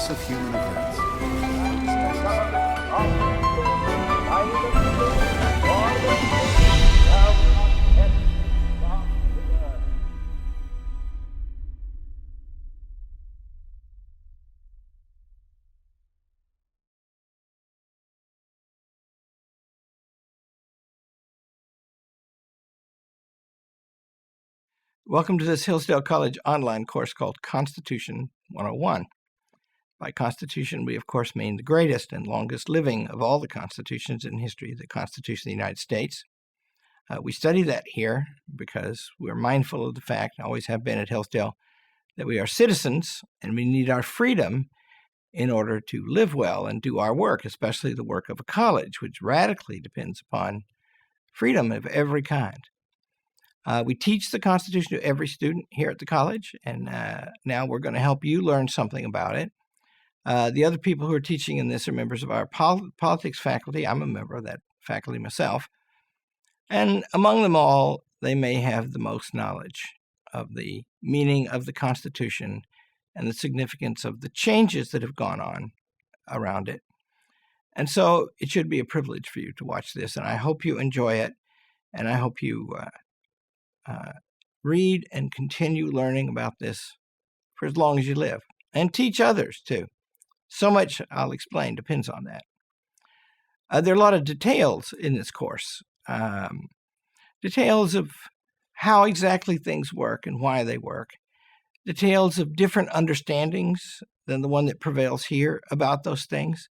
course of human events. Welcome to this Hillsdale College online course called Constitution 101. By Constitution, we of course mean the greatest and longest living of all the constitutions in history, the Constitution of the United States. We study that here because we're mindful of the fact, and always have been at Hillsdale, that we are citizens and we need our freedom in order to live well and do our work, especially the work of a college, which radically depends upon freedom of every kind. We teach the Constitution to every student here at the college, and now we're going to help you learn something about it. The other people who are teaching in this are members of our politics faculty. I'm a member of that faculty myself. And among them all, they may have the most knowledge of the meaning of the Constitution and the significance of the changes that have gone on around it. And so it should be a privilege for you to watch this, and I hope you enjoy it, and I hope you read and continue learning about this for as long as you live, and teach others too. So much I'll explain depends on that. There are a lot of details in this course, details of how exactly things work and why they work, details of different understandings than the one that prevails here about those things.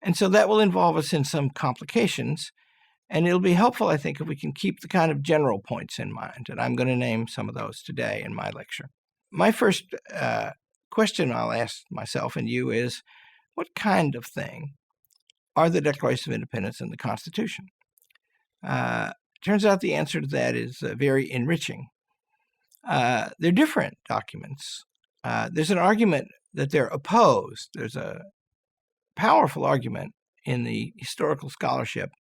And so that will involve us in some complications. And it'll be helpful, I think, if we can keep the kind of general points in mind. And I'm going to name some of those today in my lecture. My first question I'll ask myself and you is, what kind of thing are the Declaration of Independence and the Constitution? Turns out the answer to that is very enriching. They're different documents. There's an argument that they're opposed. There's a powerful argument in the historical scholarship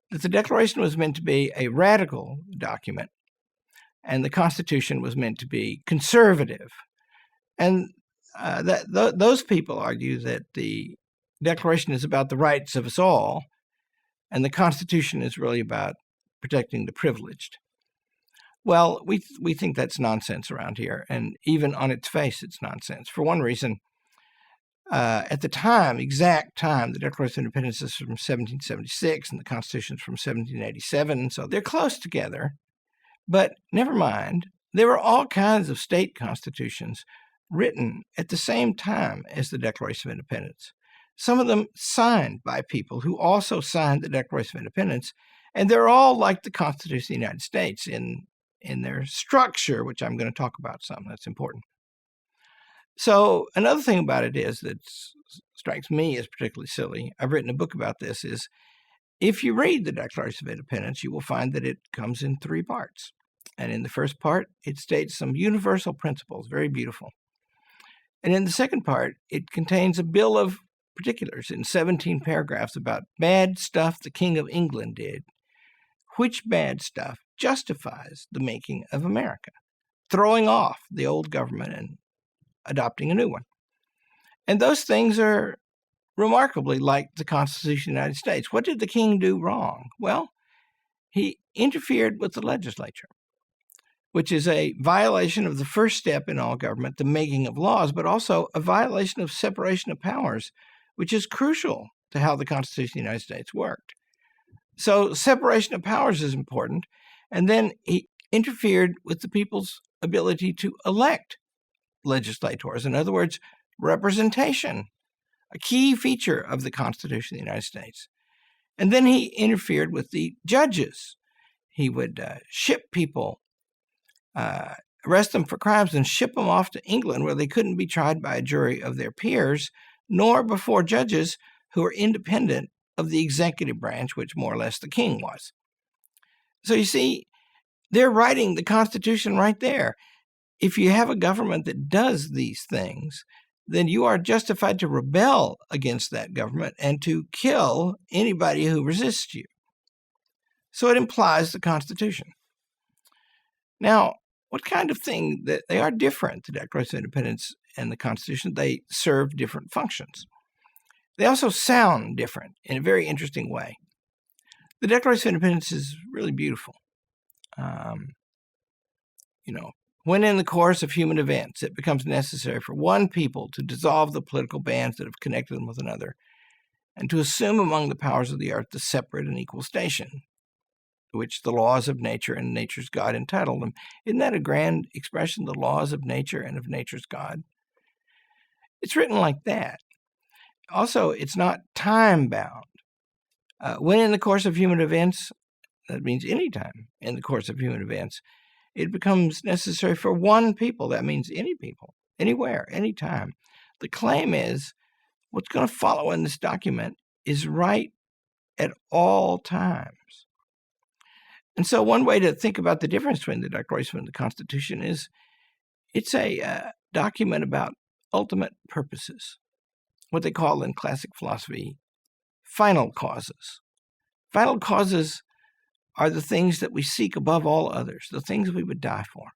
that the Declaration was meant to be a radical document and the Constitution was meant to be conservative. And those people argue that the Declaration is about the rights of us all, and the Constitution is really about protecting the privileged. Well, we think that's nonsense around here, and even on its face, it's nonsense. For one reason, at the time, exact time, the Declaration of Independence is from 1776 and the Constitution is from 1787, so they're close together. But never mind, there were all kinds of state constitutions written at the same time as the Declaration of Independence. Some of them signed by people who also signed the Declaration of Independence, and they're all like the Constitution of the United States in their structure, which I'm going to talk about some. That's important. So another thing about it is that strikes me as particularly silly, I've written a book about this, is if you read the Declaration of Independence, you will find that it comes in three parts. And in the first part, it states some universal principles, very beautiful. And in the second part, it contains a bill of particulars in 17 paragraphs about bad stuff the King of England did, which bad stuff justifies the making of America, throwing off the old government and adopting a new one. And those things are remarkably like the Constitution of the United States. What did the king do wrong? Well, he interfered with the legislature, which is a violation of the first step in all government, the making of laws, but also a violation of separation of powers, which is crucial to how the Constitution of the United States worked. So separation of powers is important. And then he interfered with the people's ability to elect legislators. In other words, representation, a key feature of the Constitution of the United States. And then he interfered with the judges. He would ship people, arrest them for crimes and ship them off to England where they couldn't be tried by a jury of their peers, nor before judges who were independent of the executive branch, which more or less the king was. So you see, they're writing the Constitution right there. If you have a government that does these things, then you are justified to rebel against that government and to kill anybody who resists you. So it implies the Constitution. Now, what kind of thing that they are different, the Declaration of Independence and the Constitution, they serve different functions. They also sound different in a very interesting way. The Declaration of Independence is really beautiful. When in the course of human events it becomes necessary for one people to dissolve the political bands that have connected them with another, and to assume among the powers of the earth the separate and equal station to which the laws of nature and nature's God entitle them. Isn't that a grand expression, the laws of nature and of nature's God? It's written like that. Also, it's not time-bound. When in the course of human events, that means any time in the course of human events, it becomes necessary for one people, that means any people, anywhere, anytime. The claim is what's going to follow in this document is right at all times. And so one way to think about the difference between the Declaration and the Constitution is it's a document about ultimate purposes, what they call in classic philosophy final causes. Final causes are the things that we seek above all others, the things we would die for.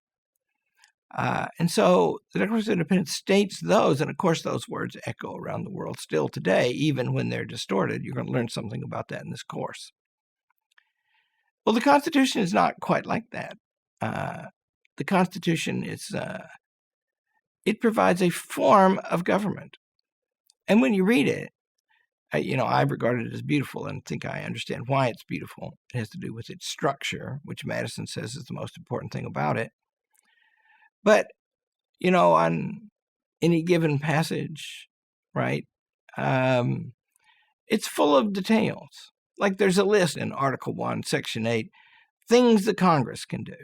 And so the Declaration of Independence states those, and of course those words echo around the world still today, even when they're distorted. You're going to learn something about that in this course. Well, the Constitution is not quite like that. The Constitution is, it provides a form of government. And when you read it, I regard it as beautiful and think I understand why it's beautiful. It has to do with its structure, which Madison says is the most important thing about it. But, on any given passage, right, it's full of details. Like there's a list in Article 1, Section 8, things the Congress can do.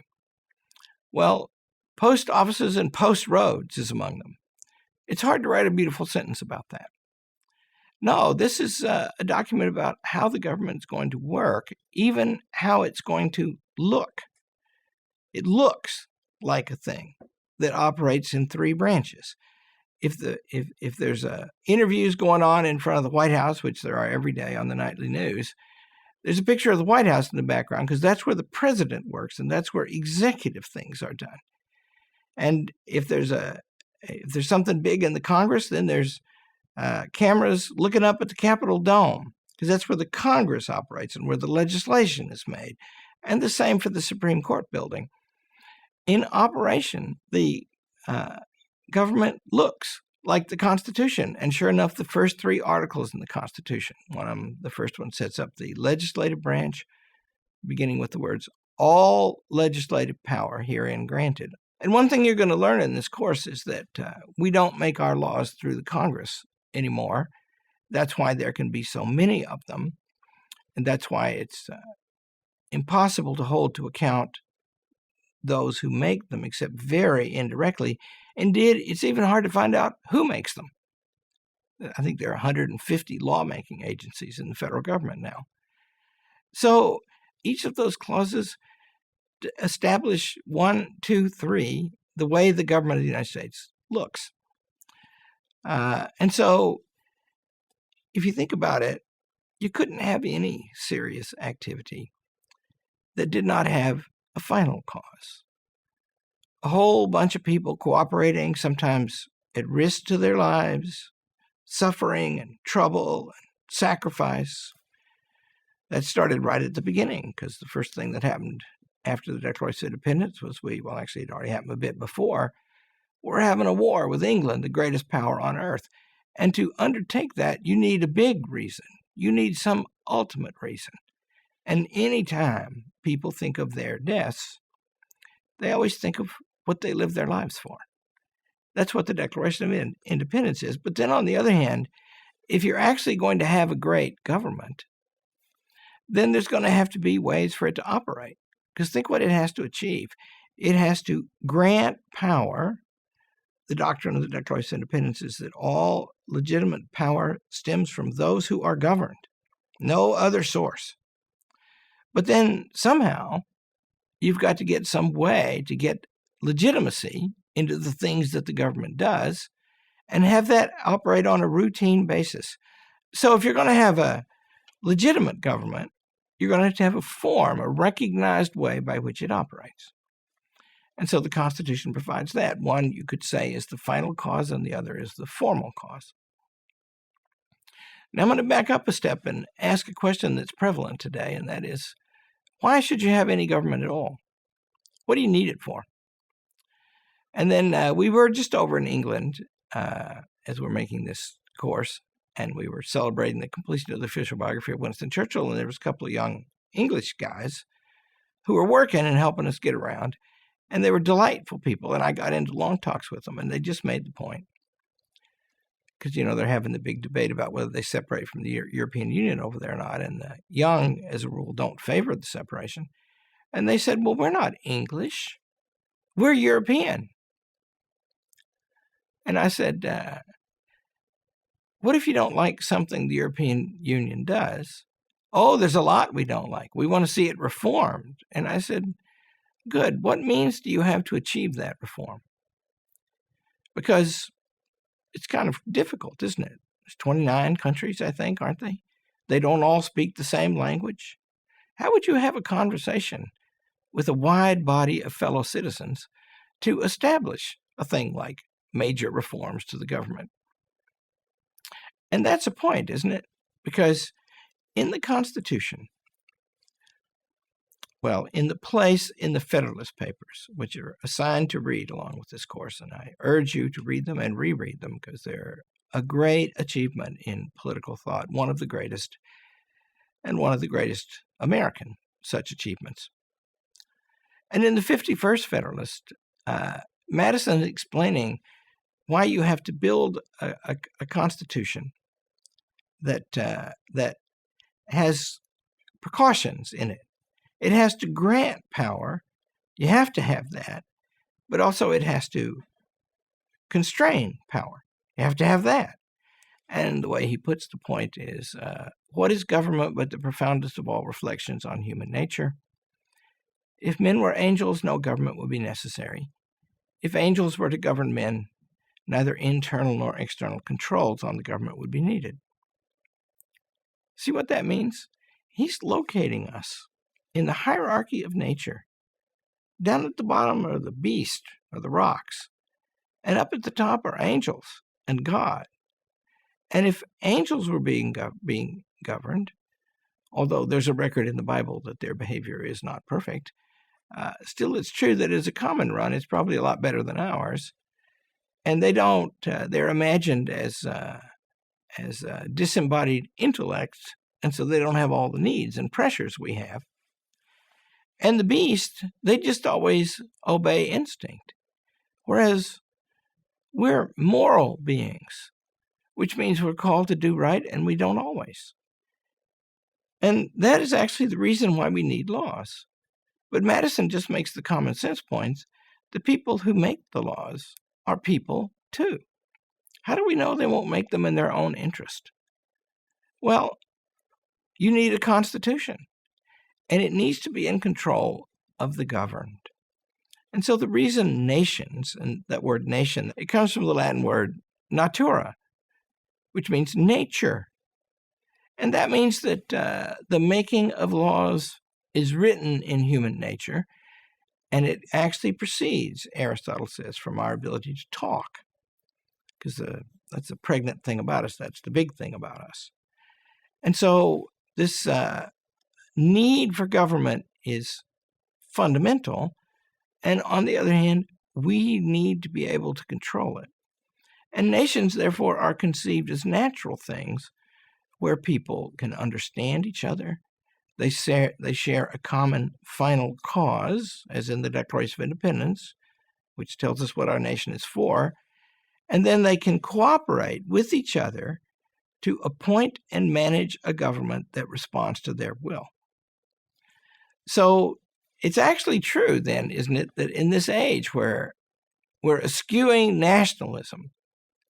Well, post offices and post roads is among them. It's hard to write a beautiful sentence about that. No, this is a document about how the government is going to work, even how it's going to look. It looks like a thing that operates in three branches. If there's interviews going on in front of the White House, which there are every day on the nightly news, there's a picture of the White House in the background because that's where the president works and that's where executive things are done. And if there's something big in the Congress, then there's cameras looking up at the Capitol Dome because that's where the Congress operates and where the legislation is made. And the same for the Supreme Court building. In operation, the government looks like the Constitution. And sure enough, the first three articles in the Constitution, the first one sets up the legislative branch, beginning with the words, all legislative power herein granted. And one thing you're going to learn in this course is that we don't make our laws through the Congress anymore. That's why there can be so many of them. And that's why it's impossible to hold to account those who make them, except very indirectly. Indeed, it's even hard to find out who makes them. I think there are 150 lawmaking agencies in the federal government now. So each of those clauses establish 1, 2, 3, the way the government of the United States looks. And so if you think about it, you couldn't have any serious activity that did not have a final cause. A whole bunch of people cooperating, sometimes at risk to their lives, suffering and trouble and sacrifice. That started right at the beginning, because the first thing that happened after the Declaration of Independence was actually it already happened a bit before. We're having a war with England, the greatest power on earth. And to undertake that, you need a big reason. You need some ultimate reason. And any time people think of their deaths, they always think of what they lived their lives for. That's what the Declaration of Independence is. But then on the other hand, if you're actually going to have a great government, then there's going to have to be ways for it to operate. Because think what it has to achieve. It has to grant power. The doctrine of the Declaration of Independence is that all legitimate power stems from those who are governed, no other source. But then somehow you've got to get some way to get legitimacy into the things that the government does and have that operate on a routine basis. So if you're going to have a legitimate government, you're going to have a form, a recognized way by which it operates. And so the Constitution provides that. One, you could say, is the final cause, and the other is the formal cause. Now I'm going to back up a step and ask a question that's prevalent today, and that is, why should you have any government at all? What do you need it for? And then we were just over in England as we're making this course, and we were celebrating the completion of the official biography of Winston Churchill, and there was a couple of young English guys who were working and helping us get around, and they were delightful people, and I got into long talks with them, and they just made the point, because, they're having the big debate about whether they separate from the European Union over there or not, and the young, as a rule, don't favor the separation. And they said, well, we're not English. We're European. And I said, what if you don't like something the European Union does? Oh, there's a lot we don't like. We want to see it reformed. And I said, good. What means do you have to achieve that reform? Because it's kind of difficult, isn't it? There's 29 countries, I think, aren't they? They don't all speak the same language. How would you have a conversation with a wide body of fellow citizens to establish a thing like major reforms to the government? And that's a point, isn't it? Because in the Constitution, well, in the Federalist Papers, which are assigned to read along with this course, and I urge you to read them and reread them because they're a great achievement in political thought, one of the greatest, and one of the greatest American such achievements. And in the 51st Federalist, Madison is explaining why you have to build a constitution that has precautions in it. It has to grant power. You have to have that. But also it has to constrain power. You have to have that. And the way he puts the point is, what is government but the profoundest of all reflections on human nature? If men were angels, no government would be necessary. If angels were to govern men, neither internal nor external controls on the government would be needed. See what that means? He's locating us in the hierarchy of nature. Down at the bottom are the beast, or the rocks, and up at the top are angels and God. And if angels were being governed, although there's a record in the Bible that their behavior is not perfect, still it's true that as a common run, it's probably a lot better than ours. And they don't, they're imagined as disembodied intellects, and so they don't have all the needs and pressures we have. And the beast, they just always obey instinct. Whereas we're moral beings, which means we're called to do right, and we don't always. And that is actually the reason why we need laws. But Madison just makes the common sense points. The people who make the laws are people too. How do we know they won't make them in their own interest? Well, you need a constitution, and it needs to be in control of the governed. And so the reason nations, and that word nation, it comes from the Latin word natura, which means nature. And that means that the making of laws is written in human nature, and it actually proceeds, Aristotle says, from our ability to talk, because that's the pregnant thing about us. That's the big thing about us. And so this need for government is fundamental, and on the other hand, we need to be able to control it. And nations, therefore, are conceived as natural things where people can understand each other. They share a common final cause, as in the Declaration of Independence, which tells us what our nation is for, and then they can cooperate with each other to appoint and manage a government that responds to their will. So it's actually true then, isn't it, that in this age where we're eschewing nationalism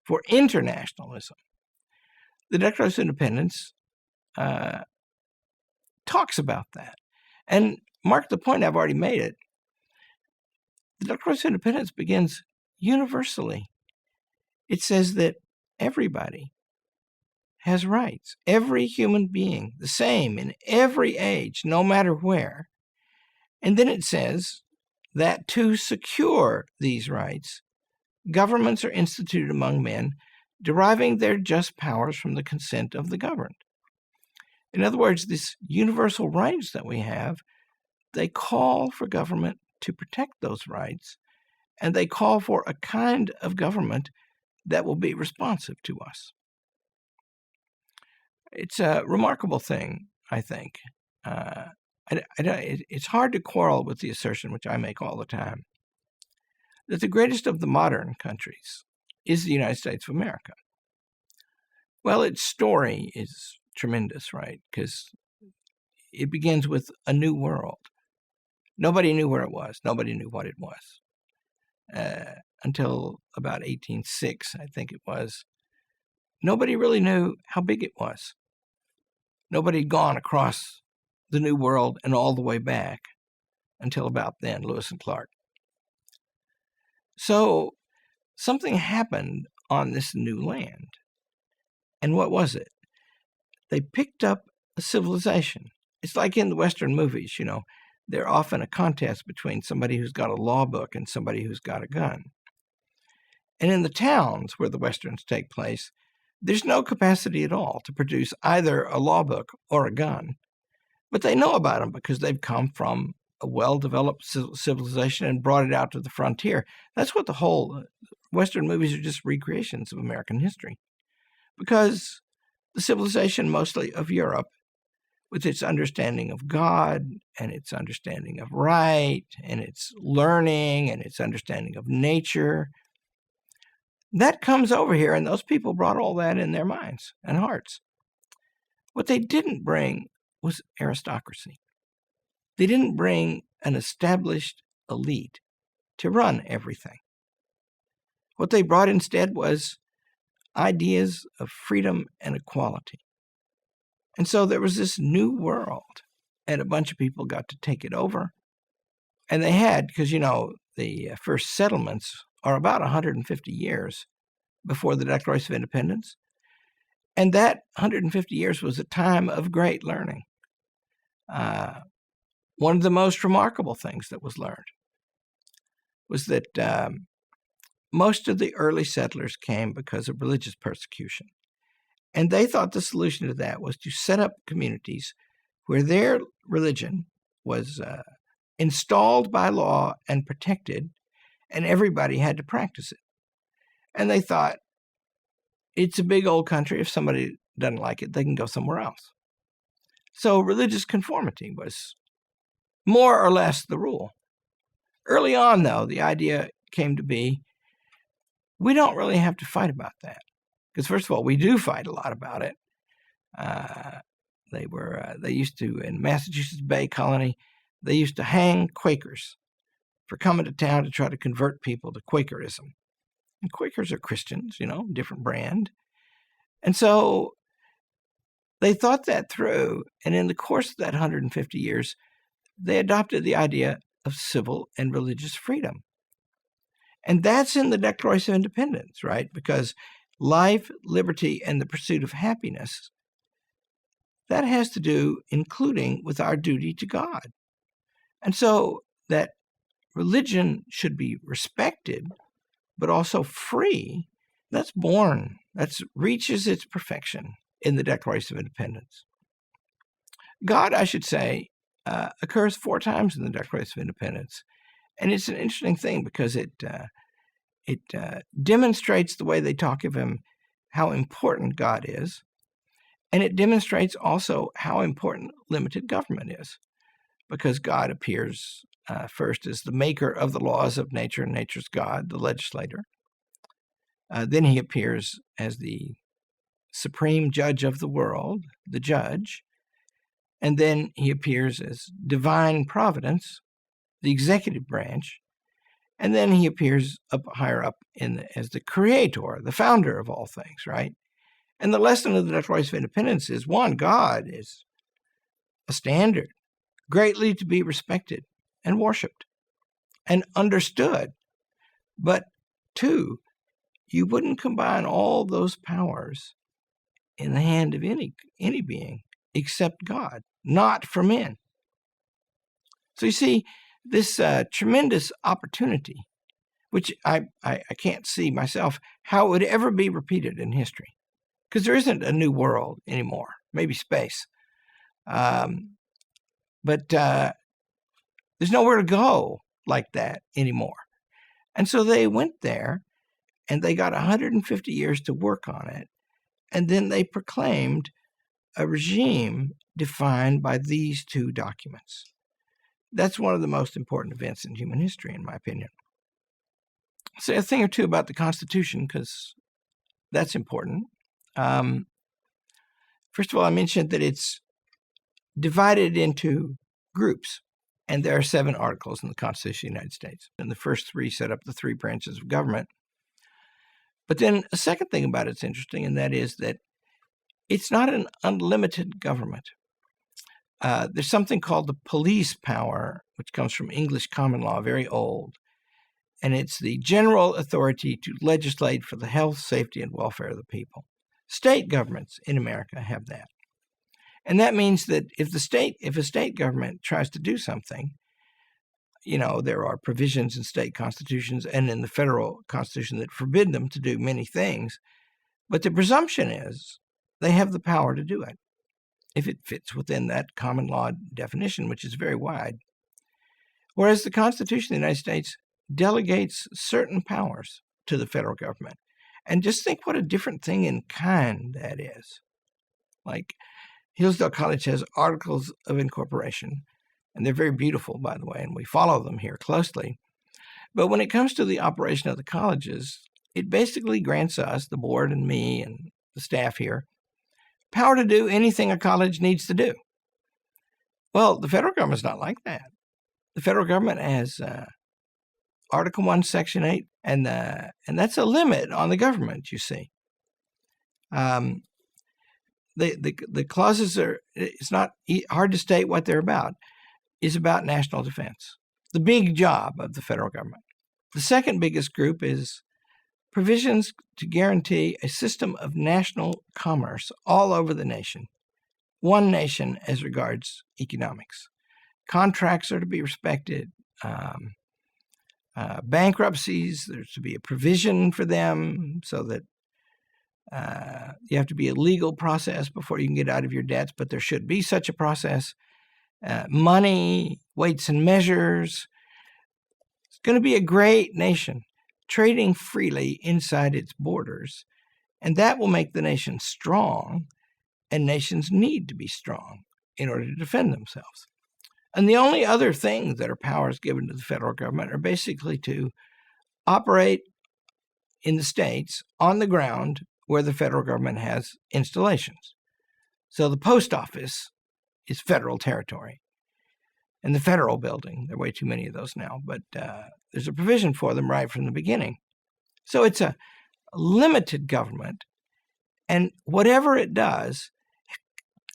for internationalism, the Declaration of Independence talks about that. And mark the point, I've already made it. The Declaration of Independence begins universally. It says that everybody has rights. Every human being, the same in every age, no matter where. And then it says that to secure these rights, governments are instituted among men, deriving their just powers from the consent of the governed. In other words, these universal rights that we have, they call for government to protect those rights, and they call for a kind of government that will be responsive to us. It's a remarkable thing, I think. It's hard to quarrel with the assertion, which I make all the time, that the greatest of the modern countries is the United States of America. Well, its story is tremendous, right? Because it begins with a new world. Nobody knew where it was. Nobody knew what it was. Until about 1806, I think it was. Nobody really knew how big it was. Nobody had gone across the New World and all the way back until about then, Lewis and Clark. So something happened on this new land. And what was it? They picked up a civilization. It's like in the Western movies, they're often a contest between somebody who's got a law book and somebody who's got a gun. And in the towns where the Westerns take place, there's no capacity at all to produce either a law book or a gun. But they know about them because they've come from a well-developed civilization and brought it out to the frontier. That's what the whole Western movies are, just recreations of American history. Because the civilization mostly of Europe, with its understanding of God and its understanding of right and its learning and its understanding of nature, that comes over here, and those people brought all that in their minds and hearts. What they didn't bring was aristocracy. They didn't bring an established elite to run everything. What they brought instead was ideas of freedom and equality. And so there was this new world, and a bunch of people got to take it over. And they had, because, the first settlements are about 150 years before the Declaration of Independence. And that 150 years was a time of great learning. One of the most remarkable things that was learned was that most of the early settlers came because of religious persecution. And they thought the solution to that was to set up communities where their religion was installed by law and protected, and everybody had to practice it. And they thought, it's a big old country. If somebody doesn't like it, they can go somewhere else. So religious conformity was more or less the rule. Early on, though, the idea came to be, we don't really have to fight about that. Because first of all, we do fight a lot about it. They used to, in Massachusetts Bay Colony, they used to hang Quakers for coming to town to try to convert people to Quakerism. And Quakers are Christians, different brand. And so they thought that through, and in the course of that 150 years, they adopted the idea of civil and religious freedom. And that's in the Declaration of Independence, right? Because life, liberty, and the pursuit of happiness, that has to do, including with our duty to God. And so that religion should be respected, but also free, that reaches its perfection in the Declaration of Independence. God, I should say, occurs 4 times in the Declaration of Independence. And it's an interesting thing because it demonstrates the way they talk of him, how important God is. And it demonstrates also how important limited government is, because God appears first as the maker of the laws of nature, and nature's God, the legislator. Then he appears as the supreme judge of the world, the judge. And then he appears as divine providence, the executive branch. And then he appears higher up as the creator, the founder of all things, right? And the lesson of the Declaration of Independence is, 1, God is a standard, greatly to be respected and worshipped and understood. But 2, you wouldn't combine all those powers in the hand of any being except God, not for men. So you see, this tremendous opportunity, which I can't see myself how it would ever be repeated in history, because there isn't a new world anymore, maybe space. But there's nowhere to go like that anymore. And so they went there, and they got 150 years to work on it, and then they proclaimed a regime defined by these two documents. That's one of the most important events in human history, in my opinion. I'll say a thing or two about the Constitution, because that's important. First of all, I mentioned that it's divided into groups, and there are 7 articles in the Constitution of the United States. And the first 3 set up the 3 branches of government. But then a second thing about it's interesting, and that is that it's not an unlimited government. There's something called the police power, which comes from English common law, very old. And it's the general authority to legislate for the health, safety, and welfare of the people. State governments in America have that. And that means that if a state government tries to do something, there are provisions in state constitutions and in the federal constitution that forbid them to do many things. But the presumption is they have the power to do it if it fits within that common law definition, which is very wide. Whereas the Constitution of the United States delegates certain powers to the federal government. And just think what a different thing in kind that is. Like Hillsdale College has articles of incorporation, and they're very beautiful, by the way, and we follow them here closely. But when it comes to the operation of the colleges, it basically grants us, the board and me and the staff here, power to do anything a college needs to do. Well, the federal government's not like that. The federal government has Article 1, Section 8, and that's a limit on the government, you see. The clauses it's not hard to state what they're about, is about national defense, the big job of the federal government. The second biggest group is provisions to guarantee a system of national commerce all over the nation, one nation as regards economics. Contracts are to be respected. Bankruptcies, there's to be a provision for them so that you have to be a legal process before you can get out of your debts, but there should be such a process. Money, weights and measures. It's going to be a great nation, trading freely inside its borders, and that will make the nation strong, and nations need to be strong in order to defend themselves. And the only other things that are powers given to the federal government are basically to operate in the states on the ground where the federal government has installations. So the post office is federal territory. And the federal building, there are way too many of those now, but there's a provision for them right from the beginning. So it's a limited government, and whatever it does,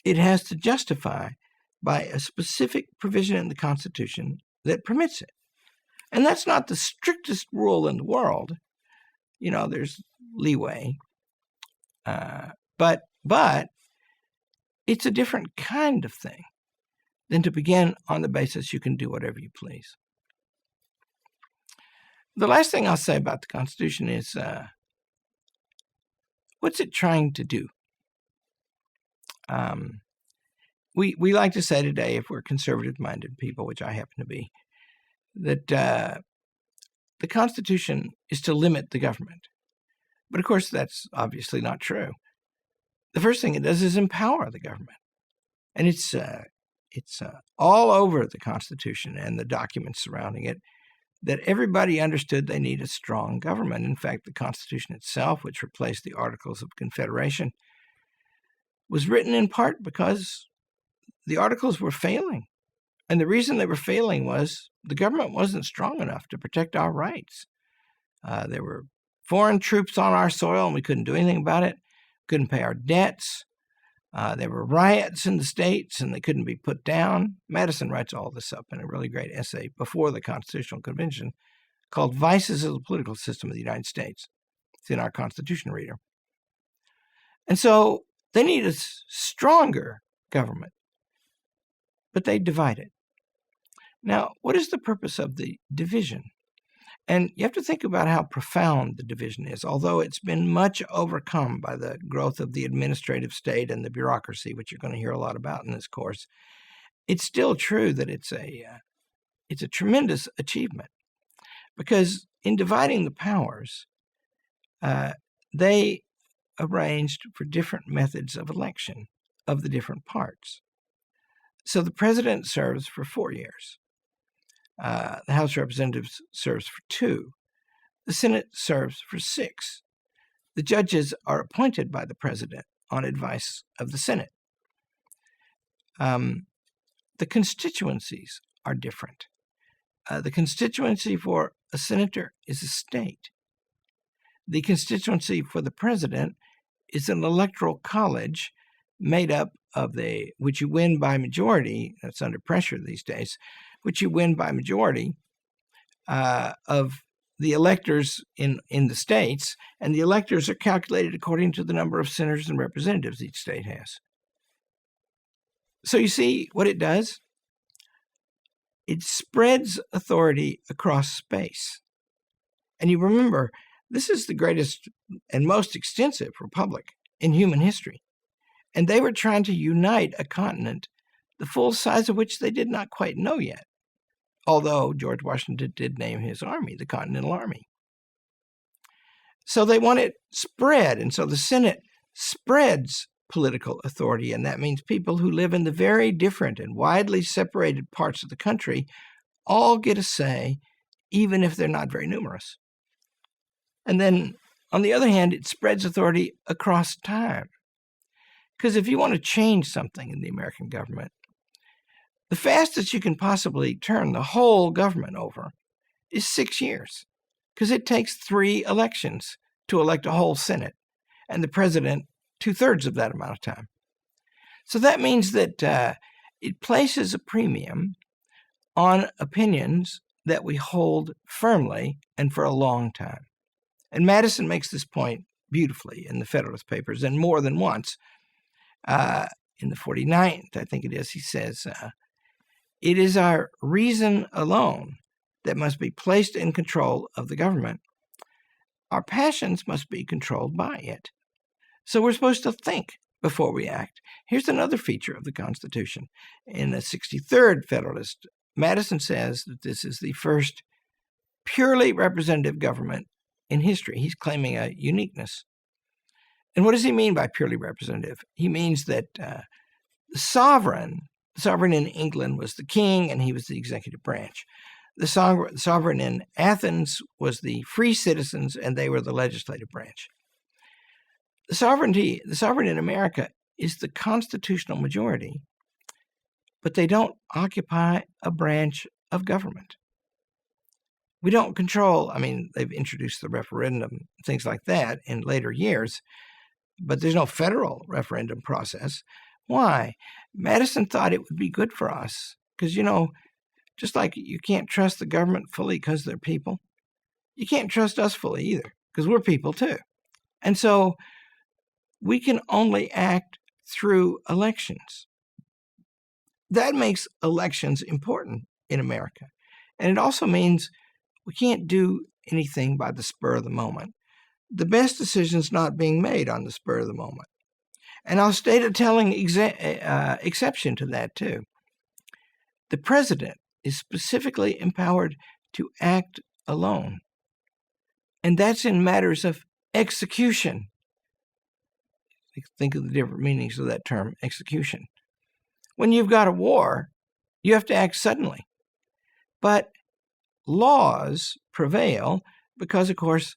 it has to justify by a specific provision in the Constitution that permits it. And that's not the strictest rule in the world. There's leeway. But it's a different kind of thing than to begin on the basis you can do whatever you please. The last thing I'll say about the Constitution is what's it trying to do? We like to say today, if we're conservative-minded people, which I happen to be, that the Constitution is to limit the government. But of course, that's obviously not true. The first thing it does is empower the government. And it's all over the Constitution and the documents surrounding it that everybody understood they need a strong government. In fact, the Constitution itself, which replaced the Articles of Confederation, was written in part because the Articles were failing. And the reason they were failing was the government wasn't strong enough to protect our rights. There were foreign troops on our soil, and we couldn't do anything about it. Couldn't pay our debts. There were riots in the states, and they couldn't be put down. Madison writes all this up in a really great essay before the Constitutional Convention called Vices of the Political System of the United States. It's in our Constitution reader. And so they need a stronger government, but they divide it. Now, what is the purpose of the division? And you have to think about how profound the division is. Although it's been much overcome by the growth of the administrative state and the bureaucracy, which you're going to hear a lot about in this course, it's still true that it's a tremendous achievement, because in dividing the powers, they arranged for different methods of election of the different parts. So the president serves for 4 years. The House of Representatives serves for 2. The Senate serves for 6. The judges are appointed by the president on advice of the Senate. The constituencies are different. The constituency for a senator is a state. The constituency for the president is an electoral college made up of which you win by majority. That's under pressure these days. Which you win by majority of the electors in the states, and the electors are calculated according to the number of senators and representatives each state has. So you see what it does? It spreads authority across space. And you remember, this is the greatest and most extensive republic in human history. And they were trying to unite a continent, the full size of which they did not quite know yet. Although George Washington did name his army the Continental Army. So they want it spread, and so the Senate spreads political authority, and that means people who live in the very different and widely separated parts of the country all get a say, even if they're not very numerous. And then, on the other hand, it spreads authority across time. Because if you want to change something in the American government, the fastest you can possibly turn the whole government over is 6 years, because it takes 3 elections to elect a whole Senate, and the president 2/3 of that amount of time. So that means that it places a premium on opinions that we hold firmly and for a long time. And Madison makes this point beautifully in the Federalist Papers, and more than once. In the 49th, I think it is, he says, it is our reason alone that must be placed in control of the government. Our passions must be controlled by it. So we're supposed to think before we act. Here's another feature of the Constitution. In the 63rd Federalist, Madison says that this is the first purely representative government in history. He's claiming a uniqueness. And what does he mean by purely representative? He means that the sovereign in England was the king, and he was the executive branch. The sovereign in Athens was the free citizens, and they were the legislative branch. The sovereign in America is the constitutional majority, but they don't occupy a branch of government. We don't control, they've introduced the referendum, things like that in later years, but there's no federal referendum process. Why? Madison thought it would be good for us because, just like you can't trust the government fully because they're people, you can't trust us fully either because we're people too. And so we can only act through elections. That makes elections important in America. And it also means we can't do anything by the spur of the moment. The best decision's not being made on the spur of the moment. And I'll state a telling exception to that, too. The president is specifically empowered to act alone. And that's in matters of execution. Think of the different meanings of that term, execution. When you've got a war, you have to act suddenly. But laws prevail because, of course,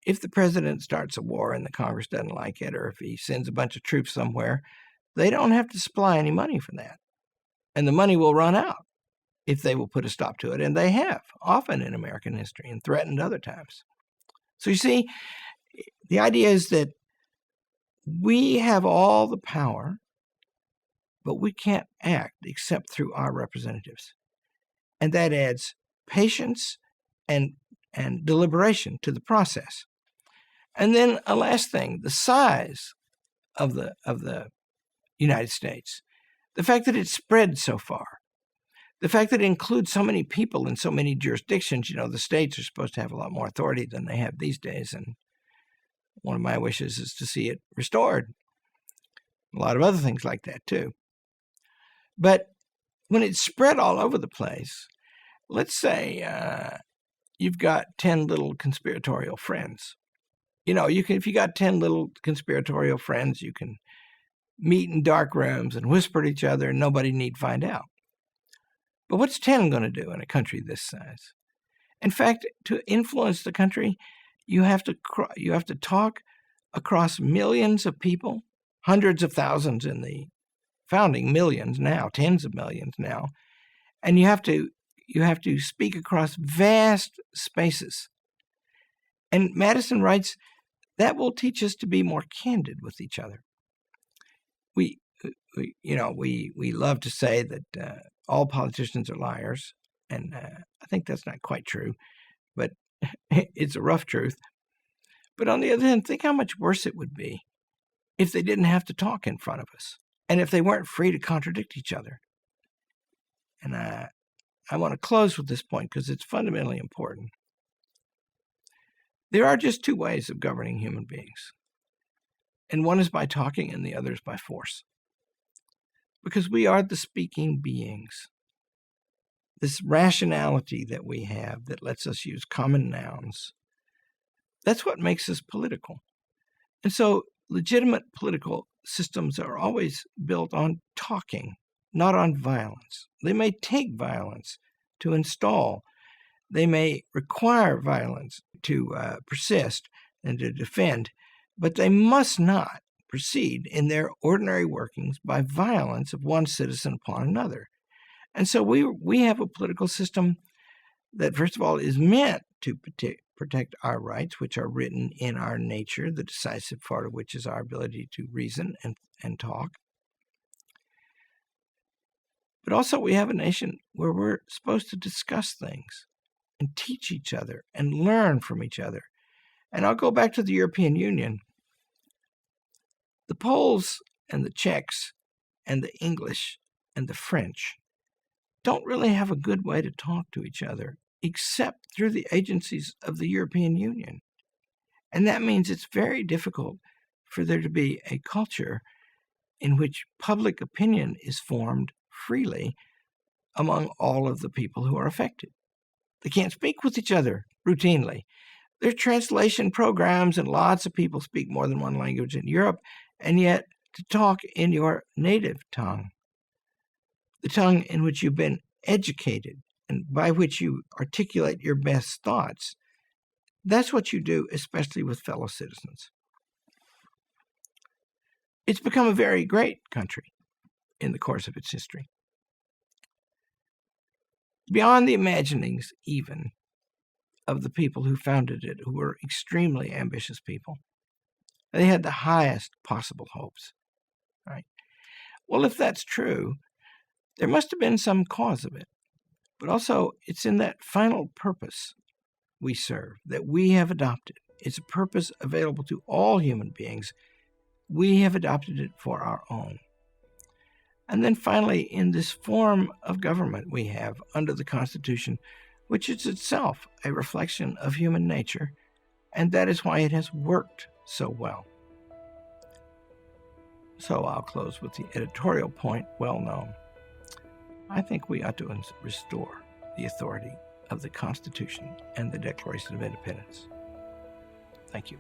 if the president starts a war and the Congress doesn't like it, or if he sends a bunch of troops somewhere, they don't have to supply any money for that. And the money will run out if they will put a stop to it. And they have, often in American history, and threatened other times. So you see, the idea is that we have all the power, but we can't act except through our representatives. And that adds patience and deliberation to the process. And then a last thing, the size of the United States, the fact that it's spread so far. The fact that it includes so many people in so many jurisdictions, the states are supposed to have a lot more authority than they have these days. And one of my wishes is to see it restored. A lot of other things like that, too. But when it's spread all over the place, let's say you've got 10 little conspiratorial friends. If you got 10 little conspiratorial friends, you can meet in dark rooms and whisper to each other, and nobody need find out. But what's 10 going to do in a country this size? In fact, to influence the country, you have to talk across millions of people, hundreds of thousands in the founding, millions now, tens of millions now, and you have to speak across vast spaces. And Madison writes that will teach us to be more candid with each other. We love to say that all politicians are liars, and I think that's not quite true, but it's a rough truth. But on the other hand, think how much worse it would be if they didn't have to talk in front of us, and if they weren't free to contradict each other. And I want to close with this point because it's fundamentally important. There are just two ways of governing human beings, and one is by talking and the other is by force. Because we are the speaking beings. This rationality that we have that lets us use common nouns, that's what makes us political. And so legitimate political systems are always built on talking, not on violence. They may take violence to install. They may require violence to persist and to defend, but they must not proceed in their ordinary workings by violence of one citizen upon another. And so we have a political system that, first of all, is meant to protect our rights, which are written in our nature, the decisive part of which is our ability to reason and talk. But also we have a nation where we're supposed to discuss things and teach each other and learn from each other. And I'll go back to the European Union. The Poles and the Czechs and the English and the French don't really have a good way to talk to each other except through the agencies of the European Union. And that means it's very difficult for there to be a culture in which public opinion is formed freely among all of the people who are affected. They can't speak with each other routinely. There are translation programs, and lots of people speak more than one language in Europe, and yet to talk in your native tongue, the tongue in which you've been educated and by which you articulate your best thoughts, that's what you do, especially with fellow citizens. It's become a very great country in the course of its history. Beyond the imaginings, even, of the people who founded it, who were extremely ambitious people. They had the highest possible hopes. Right? Well, if that's true, there must have been some cause of it. But also, it's in that final purpose we serve that we have adopted. It's a purpose available to all human beings. We have adopted it for our own. And then finally, in this form of government we have under the Constitution, which is itself a reflection of human nature, and that is why it has worked so well. So I'll close with the editorial point, well known. I think we ought to restore the authority of the Constitution and the Declaration of Independence. Thank you.